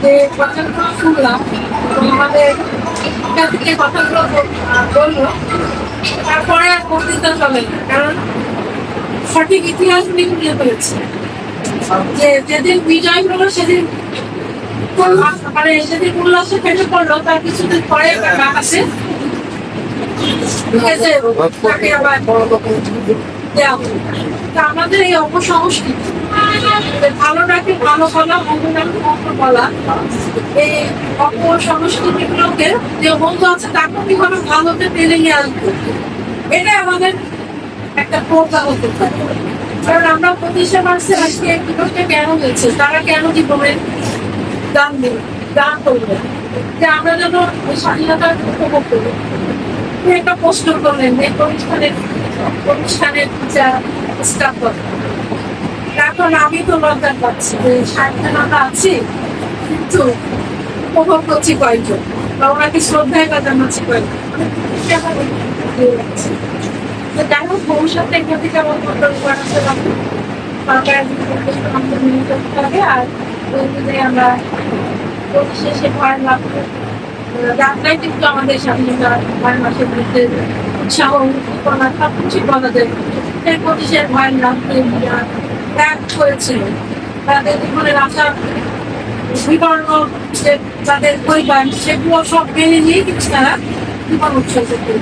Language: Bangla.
যে কথাগুলো শুনলাম এবং আমাদের এখান থেকে কথাগুলো বললো, তারপরে আর বক্তৃতা চলে না, কারণ সঠিক ইতিহাস উনি তুলে ধরেছে। যে যেদিন বিজয় হলো সেদিন মানে সেদিন উল্লাসে ফেটে পড়লো, তার কিছুদিন পরে আসে তাকে আবার দেওয়া হলো। তা আমাদের এই অপসংস্কৃতি, ভালোটাকে ভালো বলা, মন্দটাকে মন্দ বলা, এই অপসংস্কৃতি গুলোকে যে মন্দ আছে তাকে কিভাবে ভালোতে টেনে নিয়ে আসবো, এটা আমাদের একটা প্রজ্ঞা হতে পারে। কারণ আমরা 25শে মার্চে আজকে বিপক্ষে কেন হয়েছে, তারা কেন জীবনে দান দিল, দান করবেন, যে আমরা যেন স্বাধীনতার উপভোগ করি। একটা প্রশ্ন করলেন এই প্রতিষ্ঠানের টিচার স্টাফ, এখন আমি তো লজ্জা পাচ্ছি যে স্বাধীনতা আছে কিন্তু উপভোগ করছি কয়েকজন, বা ওনাকে শ্রদ্ধায় বা জানাচ্ছি কয়েকজন। যাই হোক, ভবিষ্যতে এখান থেকে আমার কন্ট্রোল করা সরকারের আমাদের মেনে চলতে হবে। আর ওই অনুযায়ী আমরা শেষে ভয় লাভ যাত্রায় কিন্তু আমাদের স্বাধীনতা 6 মাসের মধ্যে উৎসাহ উদ্দীপনা সবকিছু বলা যায়। সেই 25-এর ভয়ের লাভ ত্যাগ করেছিল, তাদের জীবনের আশা বিবর্ণ যে তাদের পরিবার, সেগুলো সব মেনে নিয়ে কিন্তু তারা জীবন উৎসর্গ করেছে।